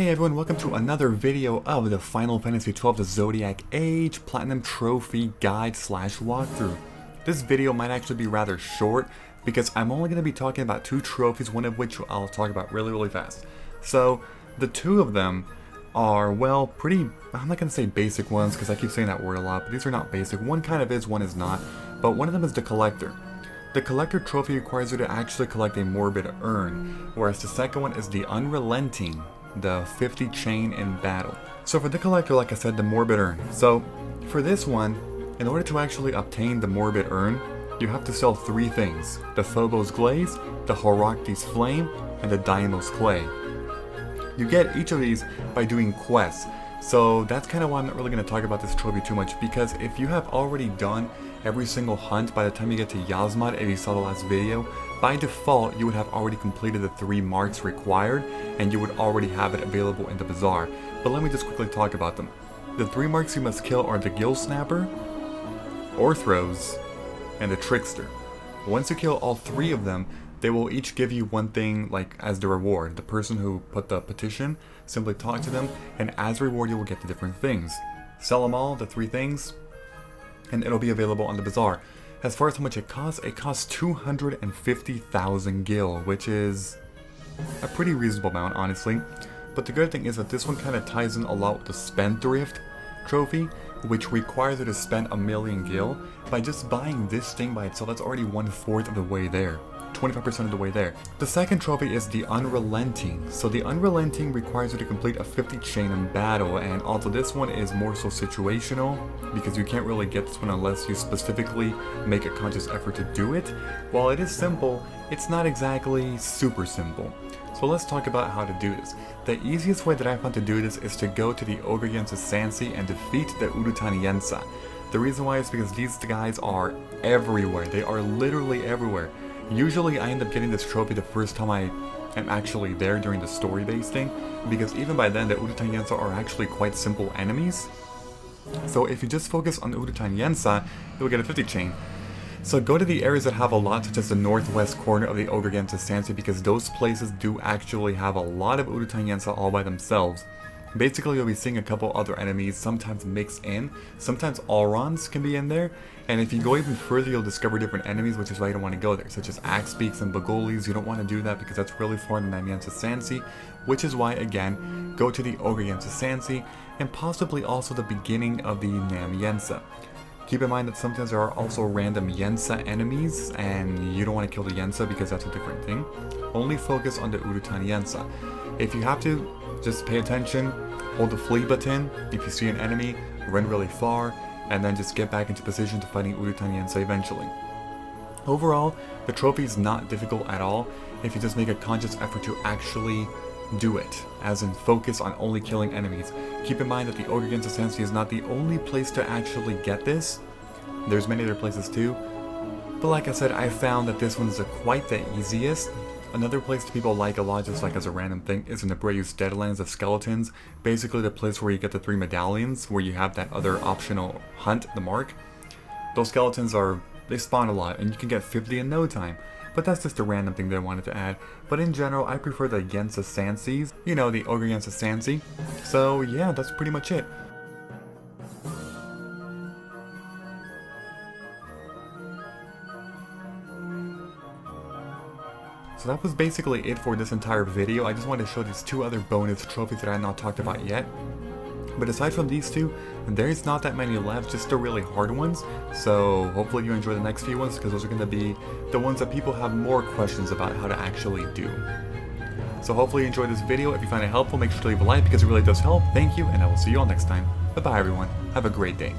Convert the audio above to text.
Hey everyone, welcome to another video of the Final Fantasy XII The Zodiac Age Platinum Trophy Guide / Walkthrough. This video might actually be rather short because I'm only going to be talking about two trophies, one of which I'll talk about really fast. So, the two of them are, well, pretty, I'm not going to say basic ones because I keep saying that word a lot, but these are not basic. One kind of is, one is not, but one of them is the Collector. The Collector trophy requires you to actually collect a Morbid Urn, whereas the second one is the Unrelenting, the 50 chain in battle. So for the Collector, like I said, the Morbid Urn. So for this one, in order to actually obtain the Morbid Urn, you have to sell three things: the Phobos Glaze, the Horoctes Flame, and the Daimos Clay. You get each of these by doing quests. So that's kind of why I'm not really going to talk about this trophy too much, because if you have already done every single hunt by the time you get to Yasmod, if you saw the last video, by default you would have already completed the 3 marks required and you would already have it available in the bazaar. But let me just quickly talk about them. The 3 marks you must kill are the Gill Snapper, Orthros, and the Trickster. Once you kill all 3 of them, they will each give you one thing, like, as the reward. The person who put the petition, simply talk to them, and as a reward you will get the different things. Sell them all, the 3 things, and it'll be available on the bazaar. As far as how much it costs 250,000 gil, which is a pretty reasonable amount, honestly. But the good thing is that this one kind of ties in a lot with the Spendthrift trophy, which requires you to spend 1,000,000 gil. By just buying this thing by itself, that's already 1/4 of the way there. 25% of the way there. The second trophy is the Unrelenting. So the Unrelenting requires you to complete a 50 chain in battle, and although this one is more so situational, because you can't really get this one unless you specifically make a conscious effort to do it, while it is simple, it's not exactly super simple. So let's talk about how to do this. The easiest way that I found to do this is to go to the Ogre Yensa Sansi and defeat the Urutan Yensa. The reason why is because these guys are everywhere. They are literally everywhere. Usually I end up getting this trophy the first time I am actually there during the story-based thing, because even by then the Urutan Yensa are actually quite simple enemies. So if you just focus on Urutan Yensa, you'll get a 50 chain. So go to the areas that have a lot, such as the northwest corner of the Ogre Yensa Sansi, because those places do actually have a lot of Urutan Yensa all by themselves. Basically, you'll be seeing a couple other enemies, sometimes mixed in, sometimes Aurons can be in there, and if you go even further, you'll discover different enemies, which is why you don't want to go there, such as Axebeaks and Bagolis. You don't want to do that because that's really far in the Yensa Sansi, which is why, again, go to the Ogre Yensa Sansi, and possibly also the beginning of the Nam Yensa. Keep in mind that sometimes there are also random Yensa enemies, and you don't want to kill the Yensa because that's a different thing. Only focus on the Urutan Yensa. If you have to, just pay attention, hold the flee button. If you see an enemy, run really far, and then just get back into position to fighting Urutan Yensa eventually. Overall, the trophy is not difficult at all if you just make a conscious effort to actually do it, as in focus on only killing enemies. Keep in mind that the Ogre Yensa Sansi is not the only place to actually get this. There's many other places too, but like I said, I found that this one's quite the easiest. Another place that people like a lot, just like as a random thing, is in the Brayus Deadlands of Skeletons. Basically the place where you get the 3 medallions, where you have that other optional hunt, the mark. Those skeletons they spawn a lot, and you can get 50 in no time. But that's just a random thing that I wanted to add. But in general, I prefer the Yensa Sansis. You know, the Ogre Yensa Sansi. So yeah, that's pretty much it. So that was basically it for this entire video. I just wanted to show these 2 other bonus trophies that I have not talked about yet. But aside from these 2, there's not that many left, just the really hard ones. So hopefully you enjoy the next few ones, because those are going to be the ones that people have more questions about how to actually do. So hopefully you enjoyed this video. If you find it helpful, make sure to leave a like because it really does help. Thank you, and I will see you all next time. Bye bye everyone. Have a great day.